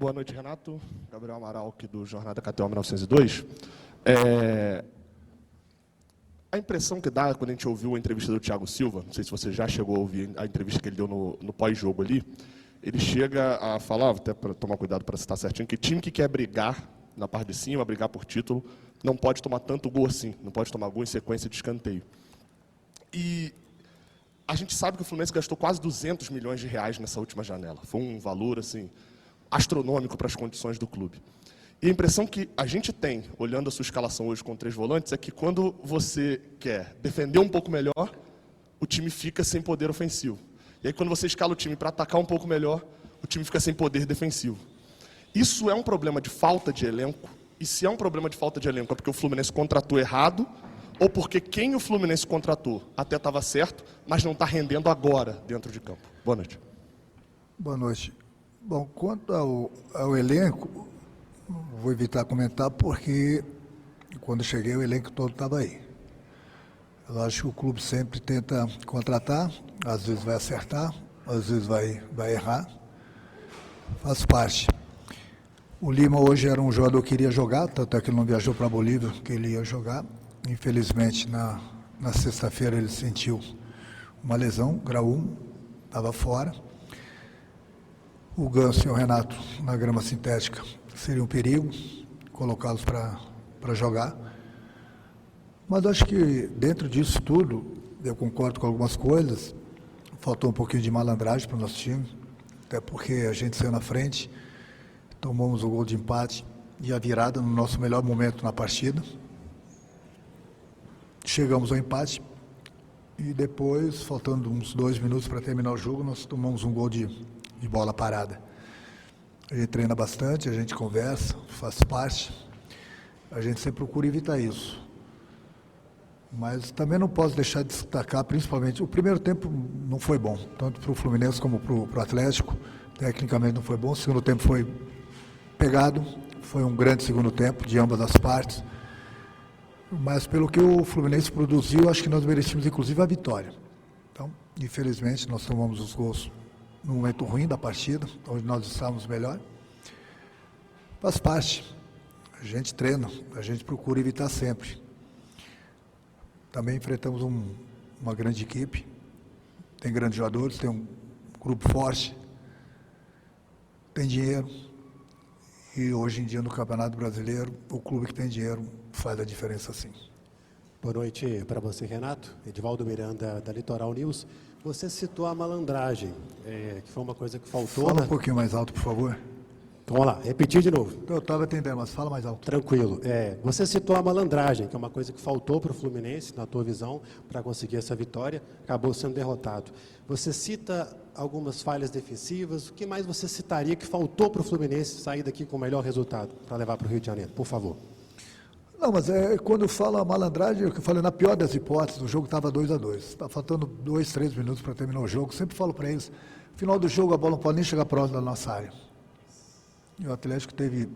Boa noite, Renato. Gabriel Amaral, aqui do Jornada KTO 1902. A impressão que dá quando a gente ouviu a entrevista do Thiago Silva, não sei se você já chegou a ouvir a entrevista que ele deu no pós-jogo ali, ele chega a falar, até para tomar cuidado para citar certinho, que time que quer brigar na parte de cima, brigar por título, não pode tomar tanto gol assim, não pode tomar gol em sequência de escanteio. E a gente sabe que o Fluminense gastou quase 200 milhões de reais nessa última janela. Foi um valor assim astronômico para as condições do clube. E a impressão que a gente tem, olhando a sua escalação hoje com 3 volantes, é que quando você quer defender um pouco melhor, o time fica sem poder ofensivo. E aí, quando você escala o time para atacar um pouco melhor, o time fica sem poder defensivo. Isso é um problema de falta de elenco? E se é um problema de falta de elenco, é porque o Fluminense contratou errado, ou porque quem o Fluminense contratou até estava certo, mas não está rendendo agora dentro de campo? Boa noite. Boa noite. Bom, quanto ao elenco, vou evitar comentar porque quando cheguei o elenco todo estava aí. Eu acho que o clube sempre tenta contratar, às vezes vai acertar, às vezes vai errar. Faz parte. O Lima hoje era um jogador que iria jogar, tanto é que ele não viajou para a Bolívia, que ele ia jogar. Infelizmente, na sexta-feira ele sentiu uma lesão, grau 1, estava fora. O Ganso e o Renato na grama sintética seria um perigo colocá-los para jogar. Mas acho que dentro disso tudo, eu concordo com algumas coisas, faltou um pouquinho de malandragem para o nosso time, até porque a gente saiu na frente, tomamos o gol de empate e a virada no nosso melhor momento na partida. Chegamos ao empate e depois, faltando uns 2 minutos para terminar o jogo, nós tomamos um gol de bola parada. A gente treina bastante, a gente conversa, faz parte, a gente sempre procura evitar isso. Mas também não posso deixar de destacar, principalmente, o primeiro tempo não foi bom, tanto para o Fluminense como para o Atlético, tecnicamente não foi bom, o segundo tempo foi pegado, foi um grande segundo tempo de ambas as partes, mas pelo que o Fluminense produziu, acho que nós merecíamos inclusive a vitória. Então, infelizmente, nós tomamos os gols num momento ruim da partida, onde nós estávamos melhor. Faz parte, a gente treina, a gente procura evitar sempre. Também enfrentamos uma grande equipe, tem grandes jogadores, tem um grupo forte, tem dinheiro, e hoje em dia no Campeonato Brasileiro, o clube que tem dinheiro faz a diferença sim. Boa noite para você, Renato. Edivaldo Miranda, da Litoral News. Você citou a malandragem, que foi uma coisa que faltou. Fala um pouquinho mais alto, por favor. Vamos lá, repetir de novo. Eu estava atendendo, mas fala mais alto. Tranquilo. Você citou a malandragem, que é uma coisa que faltou para o Fluminense, na tua visão, para conseguir essa vitória, acabou sendo derrotado. Você cita algumas falhas defensivas, o que mais você citaria que faltou para o Fluminense sair daqui com o melhor resultado, para levar para o Rio de Janeiro, por favor? Não, mas quando eu falo a malandragem, eu falei na pior das hipóteses, o jogo estava 2-2. Está faltando 2, 3 minutos para terminar o jogo. Sempre falo para eles, no final do jogo a bola não pode nem chegar próximo da nossa área. E o Atlético teve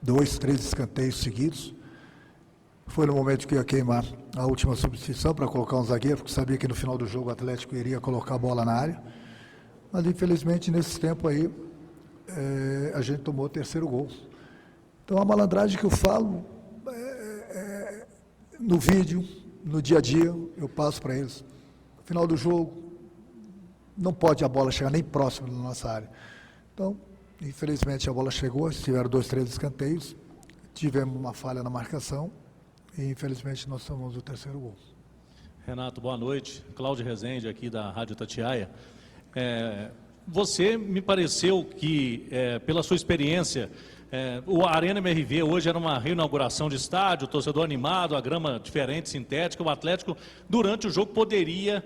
2, 3 escanteios seguidos. Foi no momento que ia queimar a última substituição para colocar um zagueiro, porque sabia que no final do jogo o Atlético iria colocar a bola na área. Mas infelizmente nesse tempo aí a gente tomou o terceiro gol. Então a malandragem que eu falo no vídeo, no dia a dia, eu passo para eles. No final do jogo, não pode a bola chegar nem próximo da nossa área. Então, infelizmente, a bola chegou, tiveram 2, 3 escanteios, tivemos uma falha na marcação e, infelizmente, nós tomamos o terceiro gol. Renato, boa noite. Cláudio Rezende, aqui da Rádio Itatiaia. Você me pareceu que, pela sua experiência, o Arena MRV hoje era uma reinauguração de estádio, o torcedor animado, a grama diferente, sintética. O Atlético, durante o jogo, poderia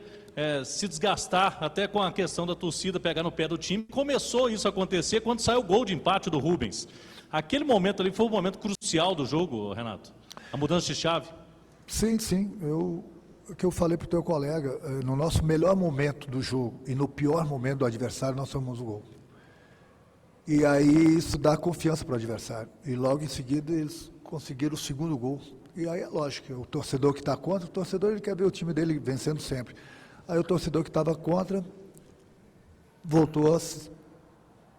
se desgastar até com a questão da torcida pegar no pé do time. Começou isso a acontecer quando saiu o gol de empate do Rubens. Aquele momento ali foi um momento crucial do jogo, Renato? A mudança de chave? Sim, sim. O que eu falei para o teu colega, no nosso melhor momento do jogo e no pior momento do adversário, nós tomamos o gol. E aí isso dá confiança para o adversário. E logo em seguida eles conseguiram o segundo gol. E aí é lógico, o torcedor que está contra, o torcedor ele quer ver o time dele vencendo sempre. Aí o torcedor que estava contra voltou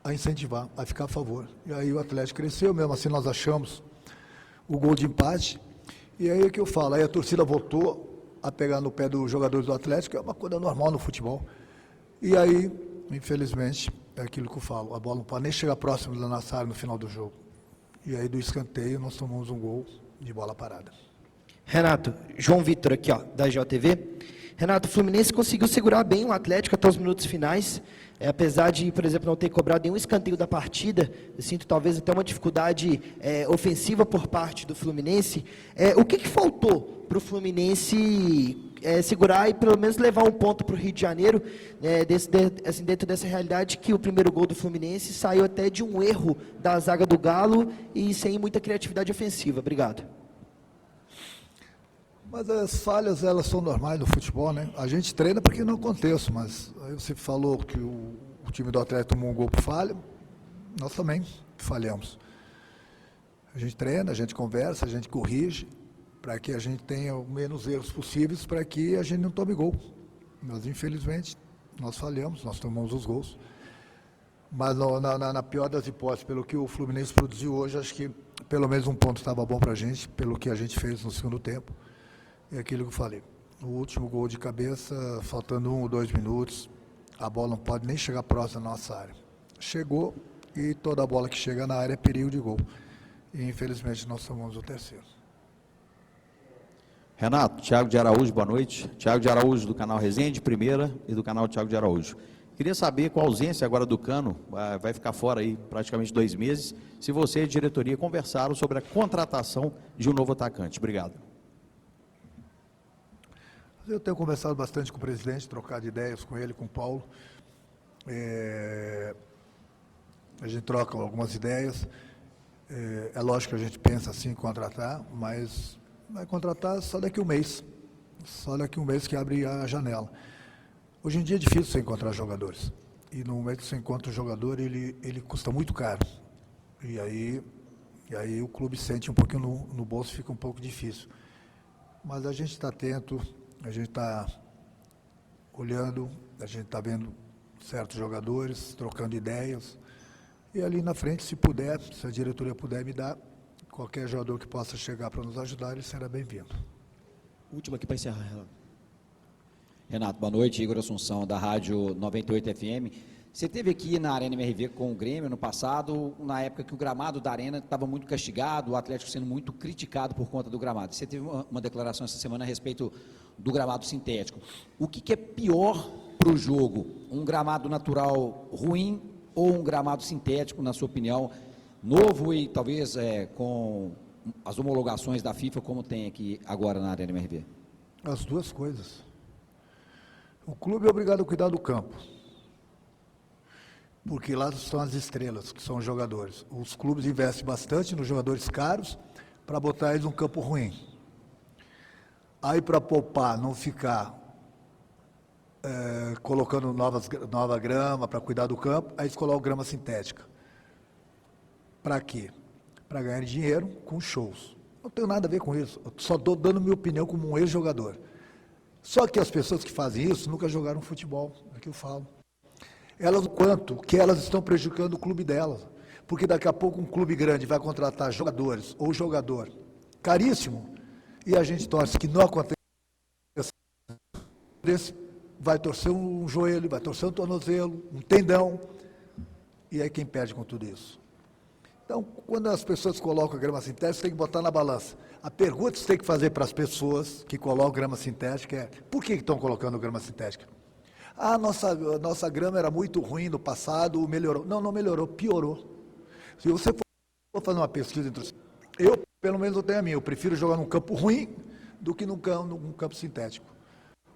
a incentivar, a ficar a favor. E aí o Atlético cresceu, mesmo assim nós achamos o gol de empate. E aí é que eu falo, aí a torcida voltou a pegar no pé dos jogadores do Atlético, é uma coisa normal no futebol. E aí, infelizmente, é aquilo que eu falo, a bola não pode nem chegar próximo da nossa área no final do jogo. E aí do escanteio nós tomamos um gol de bola parada. Renato, João Vitor aqui, ó, da GOTV. Renato, o Fluminense conseguiu segurar bem o Atlético até os minutos finais, apesar de, por exemplo, não ter cobrado nenhum escanteio da partida. Eu sinto talvez até uma dificuldade ofensiva por parte do Fluminense. O que faltou para o Fluminense segurar e pelo menos levar um ponto para o Rio de Janeiro, assim, dentro dessa realidade que o primeiro gol do Fluminense saiu até de um erro da zaga do Galo e sem muita criatividade ofensiva? Obrigado. Mas as falhas, elas são normais no futebol, né? A gente treina para que não aconteça, mas aí você falou que o time do Atlético tomou um gol por falha, nós também falhamos. A gente treina, a gente conversa, a gente corrige, para que a gente tenha o menos erros possíveis, para que a gente não tome gol. Mas, infelizmente, nós falhamos, nós tomamos os gols. Mas na pior das hipóteses, pelo que o Fluminense produziu hoje, acho que pelo menos um ponto estava bom para a gente, pelo que a gente fez no segundo tempo. É aquilo que eu falei. O último gol de cabeça, faltando 1 ou 2 minutos, a bola não pode nem chegar próxima da nossa área. Chegou e toda bola que chega na área é perigo de gol. E infelizmente nós tomamos o terceiro. Renato, Thiago de Araújo, boa noite. Thiago de Araújo do canal Resende, primeira, e do canal Thiago de Araújo. Queria saber, com a ausência agora do Cano, vai ficar fora aí praticamente 2 meses, se você e a diretoria conversaram sobre a contratação de um novo atacante. Obrigado. Eu tenho conversado bastante com o presidente, trocado ideias com ele, com o Paulo. A gente troca algumas ideias. É lógico que a gente pensa assim em contratar, mas vai contratar só daqui a um mês. Só daqui a um mês que abre a janela. Hoje em dia é difícil você encontrar jogadores. E no momento que você encontra um jogador, ele custa muito caro. E aí o clube sente um pouquinho no bolso, fica um pouco difícil. Mas a gente está atento. A gente está olhando, a gente está vendo certos jogadores, trocando ideias. E ali na frente, se puder, se a diretoria puder me dar, qualquer jogador que possa chegar para nos ajudar, ele será bem-vindo. Último aqui para encerrar, Renato. Renato, boa noite. Igor Assunção, da Rádio 98 FM. Você esteve aqui na Arena MRV com o Grêmio no passado, na época que o gramado da Arena estava muito castigado, o Atlético sendo muito criticado por conta do gramado. Você teve uma declaração essa semana a respeito do gramado sintético. O que é pior para o jogo? Um gramado natural ruim ou um gramado sintético, na sua opinião, novo e talvez com as homologações da FIFA, como tem aqui agora na Arena MRV? As duas coisas. O clube é obrigado a cuidar do campo, porque lá estão as estrelas, que são os jogadores. Os clubes investem bastante nos jogadores caros para botar eles num campo ruim. Aí, para poupar, não ficar colocando nova grama para cuidar do campo, aí eles colocam grama sintética. Para quê? Para ganhar dinheiro com shows. Não tenho nada a ver com isso. Eu só estou dando minha opinião como um ex-jogador. Só que as pessoas que fazem isso nunca jogaram futebol, é que eu falo. Elas, o quanto que elas estão prejudicando o clube delas. Porque daqui a pouco um clube grande vai contratar jogadores ou jogador caríssimo, e a gente torce que não aconteça. Vai torcer um joelho, vai torcer um tornozelo, um tendão, e aí quem perde com tudo isso? Então, quando as pessoas colocam a grama sintética, você tem que botar na balança. A pergunta que você tem que fazer para as pessoas que colocam grama sintética é: por que estão colocando grama sintética? Ah, nossa grama era muito ruim no passado, melhorou. Não, não melhorou, piorou. Se você for fazer uma pesquisa entre eu, pelo menos eu tenho a minha, eu prefiro jogar num campo ruim do que num campo sintético.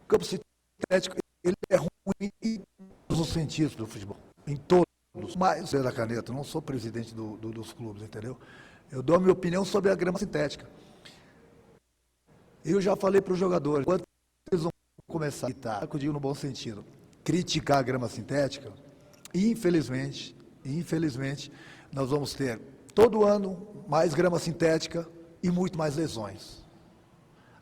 O campo sintético, ele é ruim em todos os sentidos do futebol, em todos. Mas eu da caneta, não sou presidente dos clubes, entendeu? Eu dou a minha opinião sobre a grama sintética. Eu já falei para os jogadores, quando eles vão começar a gritar, eu digo no bom sentido, criticar a grama sintética, infelizmente, nós vamos ter todo ano mais grama sintética e muito mais lesões.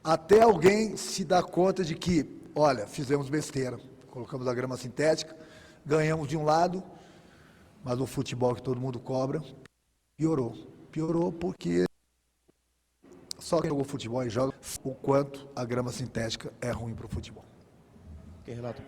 Até alguém se dar conta de que, olha, fizemos besteira, colocamos a grama sintética, ganhamos de um lado, mas o futebol que todo mundo cobra piorou. Piorou porque só quem jogou futebol e joga o quanto a grama sintética é ruim para o futebol. Ok, Relato.